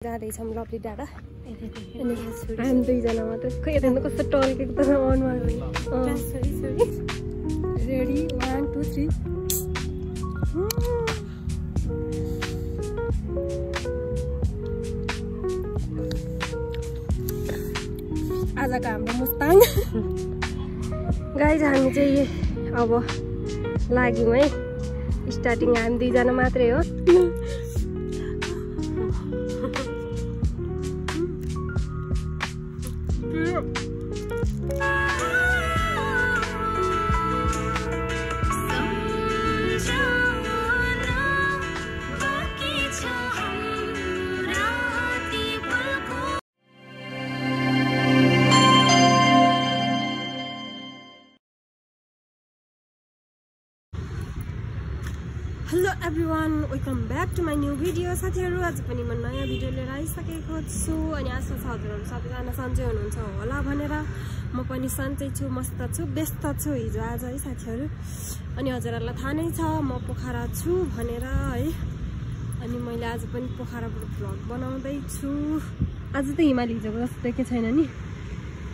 जाँदैछौँ लभली डाँडा अनि हामी दुईजना मात्रै खोइ यता कस्तो टल्केको त अनुहार रेडी 1 2 3 आजको हाम्रो मुस्ताङ गाइज हामी चाहिँ अब लाग्यौँ है स्टार्टिङ हामी दुईजना मात्रै हो hello everyone welcome back to my new video साथीहरू आज पनि म नयाँ भिडियो लिएर आइसकेको छु अनि आशा छ हजुरहरू सबैजना सन्चै हुनुहुन्छ होला भनेर म पनि सन्चै छु मस्त छु व्यस्त छु हिजो आज है साथीहरू अनि हजुरहरूलाई थाहा नै छ म पोखरा छु भनेर है अनि मैले आज पनि पोखराबाट भ्लग बनाउँदैछु आज त हिमाली हिजोको जस्तो देखेको छैन नि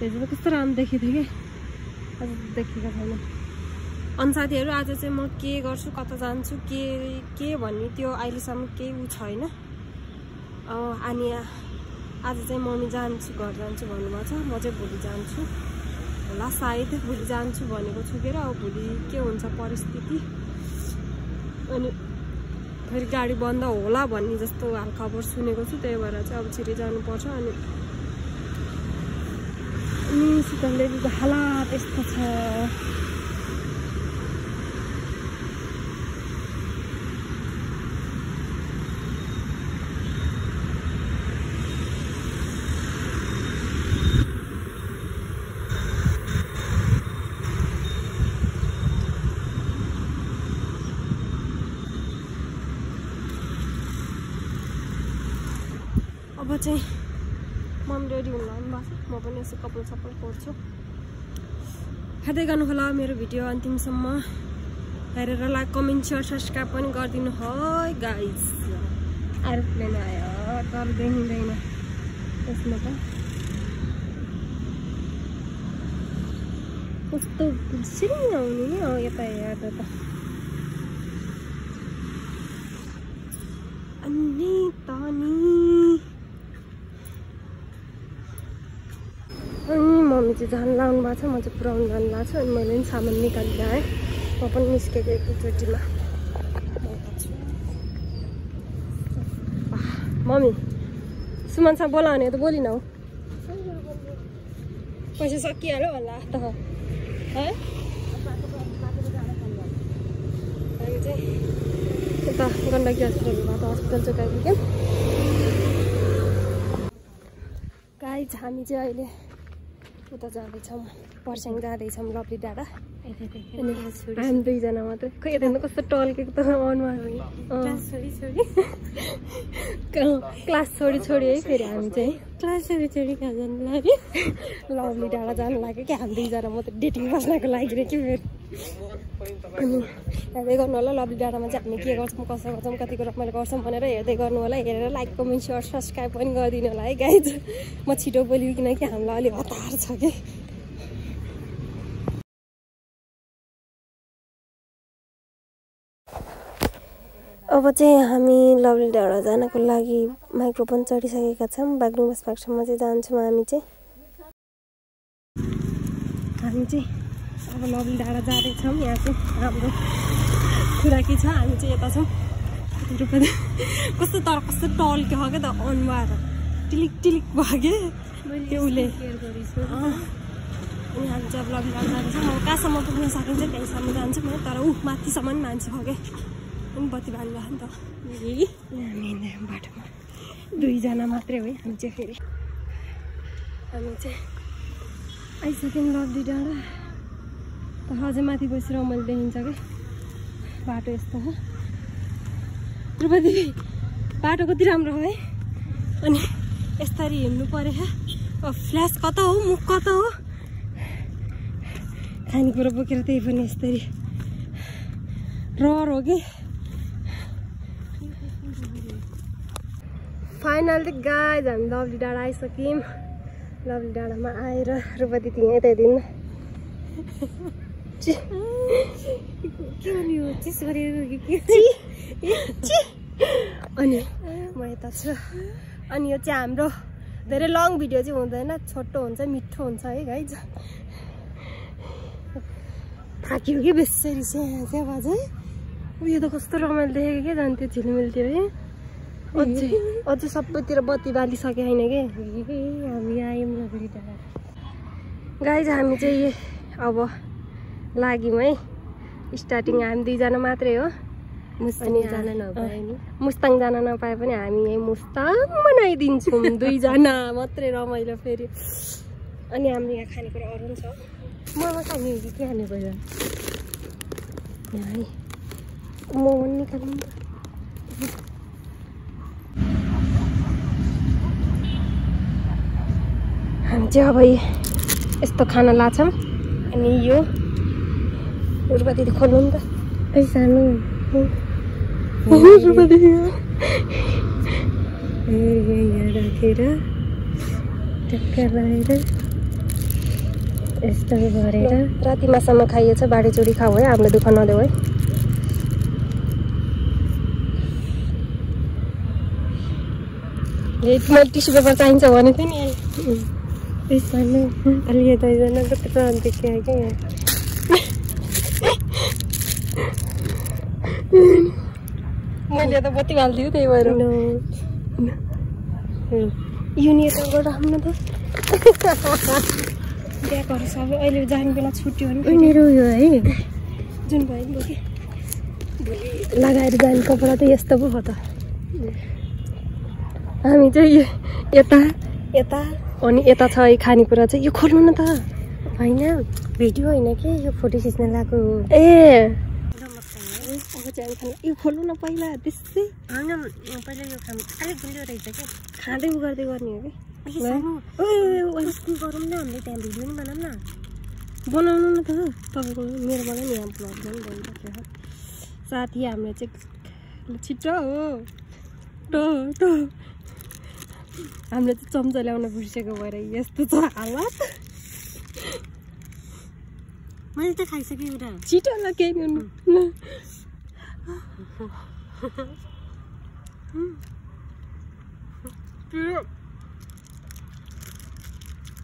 हिजो त कस्तो राम्रो देखेको थियो कि आज त देखेको छैन अनि साथीहरू आज चाहिँ म के गर्छु कता जान्छु के भन्ने त्यो अहिलेसम्म केही उ छैन अनि आज चाहिँ मम्मी जान्छु घर जान्छु भन्नुभएको छ म चाहिँ भोलि जान्छु होला सायद भोलि जान्छु भनेको छु के र अब भोलि के हुन्छ परिस्थिति अनि फेरि गाडी बन्द होला भन्ने जस्तो हालखबर सुनेको छु त्यही भएर चाहिँ अब छिटै जानुपर्छ अनि शीतलदेवीको हालत यस्तो छ अब चाहिँ मम्मी रेडी हुनु भएको छ म पनि यसो कपाल सपाल कोर्छु हेर्दै गर्नु होला मेरो भिडियो अन्तिमसम्म हेरेर लाइक कमेन्ट सेयर सब्सक्राइब पनि गरिदिनु है गाइज एरोप्लेन आयो तर देखिँदैन यसमा त कस्तो सिरिङ आउने नि यता हेर्दा त अनि मम्मी चाहिँ जान लाउनु भएको छ म चाहिँ पुऱ्याउनु जानु भएको छु अनि मैले पनि सामान निकालिदिएँ म पनि निस्केको एकचोटिमा मम्मी सुमनसँग बोलाउने त बोलिन हौ पैसा सकिहाल्यो होला त है हामी चाहिँ यता गण्डकी हस्पिटलबाट हस्पिटल चाहिँ गइपुग्यौँ गाइज हामी चाहिँ अहिले उता जाँदैछौँ पर्स्याङ जाँदैछौँ लभली डाँडा अनि हामी दुईजना मात्रै खोइ यता कस्तो टल्केको त अनुहार क्लास छोडी छोडी है फेरि हामी चाहिँ क्लास छोडी कहाँ जानु लाग्यो लभली डाँडा जानु लाग्यो कि हामी दुईजना म त डेटिङ बस्नको लागि कि फेरि अनि हेर्दै गर्नु होला लभली डाँडामा चाहिँ हामी के गर्छौँ कसो गर्छौँ कतिको रमाइलो गर्छौँ भनेर हेर्दै गर्नु होला हेरेर लाइक कमेन्ट सेयर सब्सक्राइब पनि गरिदिनु होला है गाइज म छिटो बोल्यो किनकि हामीलाई अलिक हतार छ कि अब चाहिँ हामी लभली डाँडा जानको लागि माइक्रोफोन चढिसकेका छौँ बागलुङ बस पार्कसम्म चाहिँ जान्छौँ हामी चाहिँ अब लभली डाँडा जाँदैछौँ यहाँ चाहिँ राम्रो खुराकी छ हामी चाहिँ यता छौँ कस्तो कस्तो टल्क्यो क्या त अनुहार टिलिक टिलिक भयो कि त्यो उसले अनि हामी चाहिँ अब लभली डाँडा जाँदैछौँ अब कहाँसम्म पुग्न सकिन्छ त्यहीँसम्म जान्छौँ तर माथिसम्म पनि मान्छे भयो क्या अनि बत्ती बाल्नुभयो नि त हामी बाटोमा दुईजना मात्रै हो है हामी चाहिँ फेरि हामी चाहिँ आइसक्यौँ लभली डाँडा तर अझै माथि गएपछि रमाइलो देखिन्छ कि बाटो यस्तो हो द्रौपदी बाटो कति राम्रो हो है अनि यसरी हिँड्नु पऱ्यो अब फ्ल्यास कता हो मुख कता हो खानेकुरा बोकेर त्यही पनि यसरी रहर हो कि फाइनली गाइज हामी लभली डाँडा आइसक्यौँ लभली डाँडामा आएर रुपा दिदी यतै दिन अनि म यता छु अनि यो चाहिँ हाम्रो धेरै लङ भिडियो चाहिँ हुँदैन छोटो हुन्छ मिठो हुन्छ है गाइज थाक्यो कि बेसरी चाहिँ आवाज है उयो त कस्तो रमाइलो देखेको क्या जान्थ्यो झिलिमिलतिर है अझै सबैतिर बत्ती बालिसके होइन कि हामी आयौँ लभली डाँडा गाइज हामी चाहिँ अब लाग्यौँ है स्टार्टिङ हामी दुईजना मात्रै हो मुस्ताङ जान नपाए पनि हामी यहीँ मुस्ताङ बनाइदिन्छौँ दुईजना मात्रै रमाइलो फेरि अनि हाम्रो यहाँ खानेकुरा अरू पनि छ मोमो खाने हो कि के खाने पहिला है मोमो निकाल्नु हामी चाहिँ अब यस्तो खाना लाग्छौँ अनि यो रुपा दिदी खोल्नु नि त सानो रुपा दिदी यहाँ राखेर टक्क लगाएर यस्तो गरेर राति मासम्म खाइएछ बाँडीचुडी खाऊ है हामीलाई दुःख नदेऊ है मैले टिस्यु पेपर चाहिन्छ भने थियो नि सानो अलि दुईजनाको त देखियो क्या यहाँ मैले त बत्ती हालिदियो त्यही भएर यो नि यताबाट राम्रो त ब्यागहरू सबै अहिले जाने बेला छुट्यो भने मेरो उयो है जुन भयो नि भोलि लगाएर जाने कपडा त यस्तो पो हो त हामी चाहिँ यता यता अनि यता छ खानेकुरा चाहिँ यो खोल्नु न त होइन भिडियो होइन कि यो फोटो खिच्न लगाएको ए यो खोल्नु न पहिला त्यसै होइन पहिला यो खानु अलिक गुलियो रहेछ क्या खाँदै उ गर्दै गर्ने हो कि स्कुल गरौँ न हामीले त्यहाँ भिडियो नि बनाऊँ न बनाउनु न त तपाईँको मेरोबाट नि यहाँ ब्लग पनि भइरहेको छ साथी हाम्रो चाहिँ छिटो हो हाम्रो चाहिँ चम्चा ल्याउन बिर्सेको भएर यस्तो छ हालत मैले त खाइसकेँ एउटा छिटो ल केही गर्नु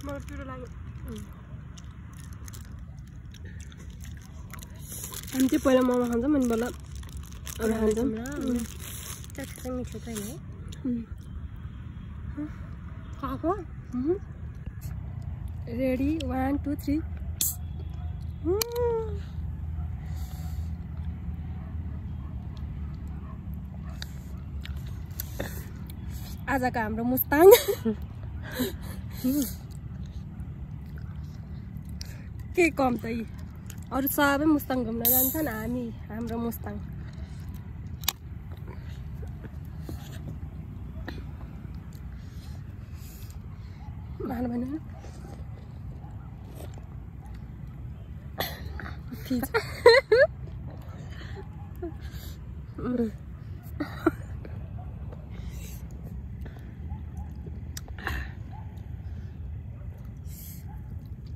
मलाई पिरो लाग्यो हामी चाहिँ पहिला मोमो खान्छौँ अनि बल्ल अरू खान्छौँ मिठो त होइन खाएको रेडी 1 2 3 आजको हाम्रो मुस्ताङ के कम त अरू सबै मुस्ताङ घुम्न जान्छन् हामी हाम्रो मुस्ताङ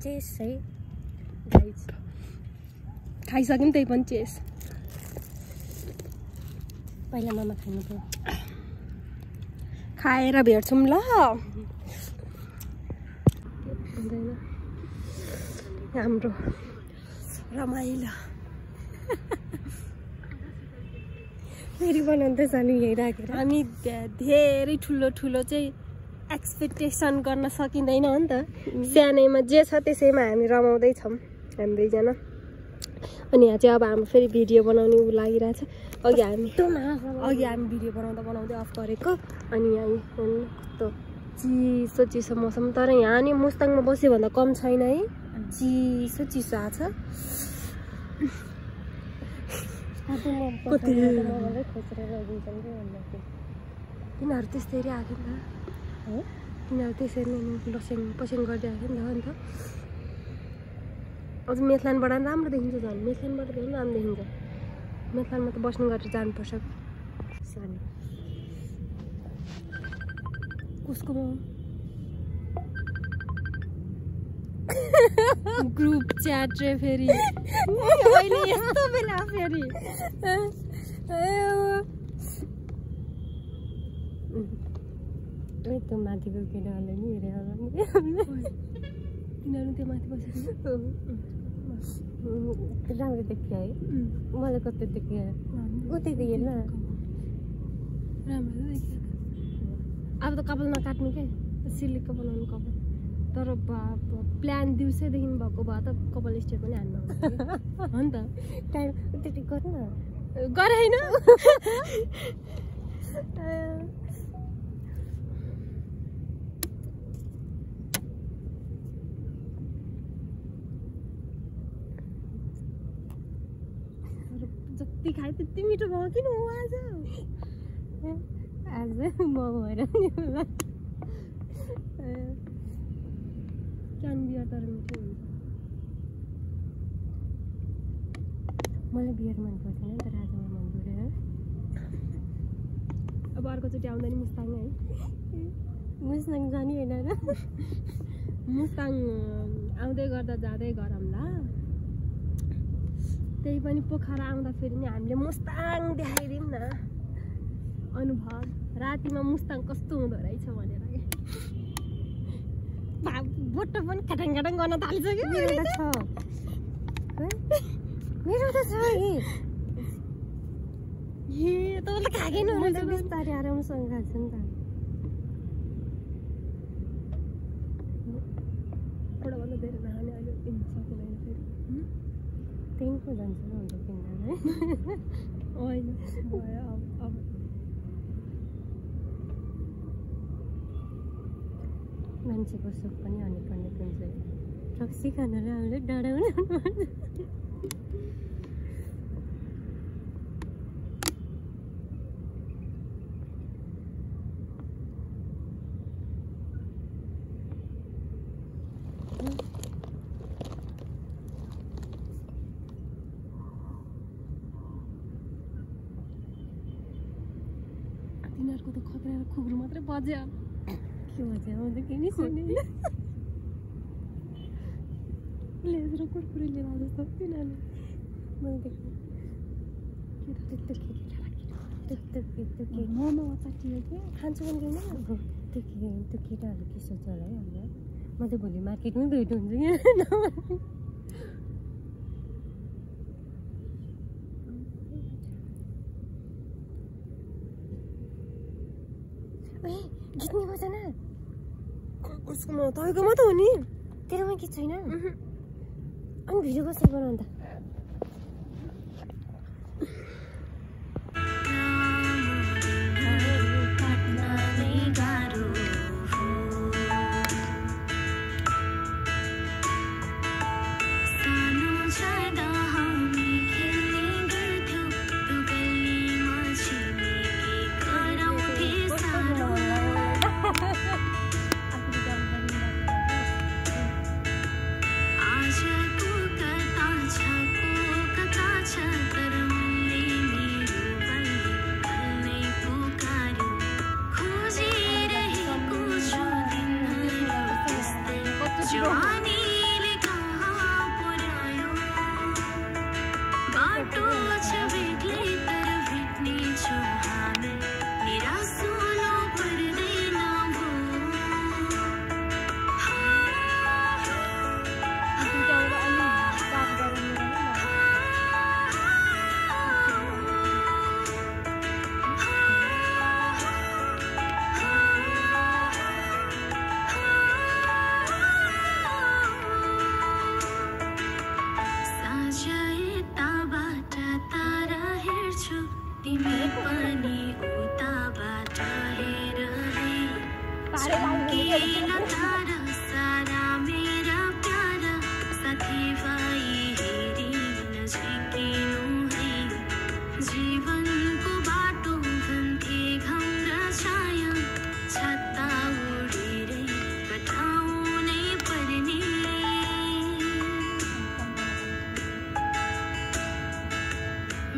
चेस है गाइज खाइसक्यौँ त्यही पनि चेस पहिला मामा खानु पर्यो खाएर भेट्छौँ ल हाम्रो रमाइलो फेरि बनाउँदै जानु यहीँ राखेर हामी धेरै ठुलो ठुलो चाहिँ एक्सपेक्टेसन गर्न सकिँदैन हो नि त सानैमा जे छ त्यसैमा हामी रमाउँदैछौँ हामी दुईजना अनि यहाँ चाहिँ अब हाम्रो फेरि भिडियो बनाउने ऊ लागिरहेछ अघि हामी भिडियो बनाउँदै अफ गरेको अनि यहाँ कस्तो चिसो मौसम तर यहाँ नि मुस्ताङमा बस्यो भन्दा कम छैन है चिसो आछ तिनीहरू त्यसरी आएको नि त तिनीहरू त्यसरी पस्याङ गर्दै आएको नि त अझ मेथलानबाट राम्रो देखिन्छ झन् मेथलानबाट धेरै राम्रो देखिन्छ मेथलानमा त बस्नु गरेर जानुपर्छ सानो कसको ग्रुप च्याट रे फेरि अहिले यस्तो बेला फेरि त्यो माथिको केटाहरूले नि हेरेर तिनीहरू त्यो माथि बसेको राम्रो देखियो है मलाई कस्तो देखियो उतै हेर्न राम्रो देखियो अब त कपाल नकाट्नु के सिल्कको बनाउनु कपाल तर प्लान दिउँसैदेखि भएको भए त कपाल स्टेट पनि हान्नु हो नि त टाइम त्यति गर्नु न गरे होइन जति खाए त्यति मिठो भयो किन हो आज म भएर नि होला क्यान बियर तर मिठो हुन्छ मलाई बियर मन पर्दैन तर आज मलाई मन परेन अब अर्कोचोटि आउँदा नि मुस्ताङ है मुस्ताङ जाने होइन र मुस्ताङ आउँदै गर्दा जाँदै गरौँला त्यही पनि पोखरा आउँदाखेरि नि हामीले मुस्ताङ देखाइदिउँ न अनुभव रातिमा मुस्ताङ कस्तो हुँदो रहेछ भनेर बोटो पनि खटाङ खटाङ गर्न थालिसक्यो मेरो त छ ए तपाईँले खाएन होला बिस्तारै आरामसँग खान्छ नि त एउटाभन्दा धेरै नखाने अहिले किन्न सकिँदैन फेरि त्यही पो जान्छ न अन्त किन्न होइन भयो अब मान्छेको सुख पनि अनेक अनेक हुन्छ रक्सी खानाले हामीले डराउनु तिनीहरूको त खतरा खुकुरो मात्रै बज्यो के भन्छ आउँदा केही नि सुनेन लेज र कुरकुरे लिएर आउँछ जस्तो तिनीहरूले मैले देखेँ मोमो चट्टियो के खान्छु भने त्यो केटाहरू के सोच्छ होला है हामीलाई म त भोलि मार्केटमै भेट हुन्छु यहाँ गीत नि बजाना उसकोमा तपाईँकोमा त हो नि तेरोमा गीत छैन अनि भिडियो कसरी बनाउनु त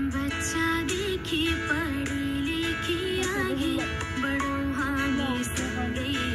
बच्चा देखी पढ़ी लिखी आगे बड़ो हामी सँगै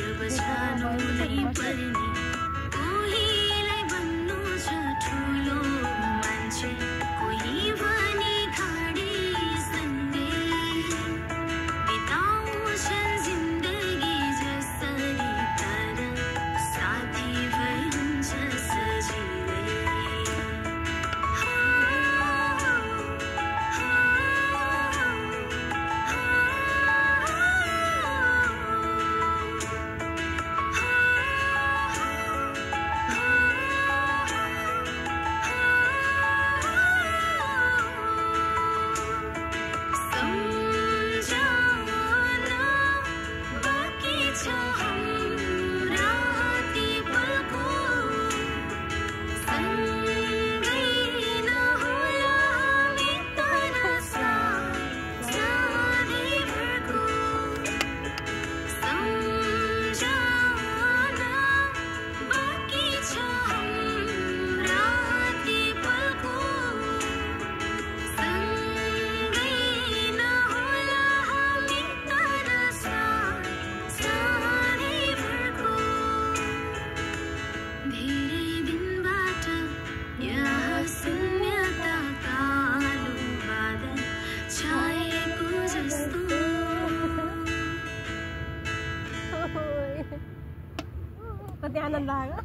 कति आनन्द लाग्यो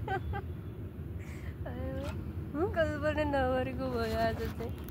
कहिले पनि नगरेको भयो आज चाहिँ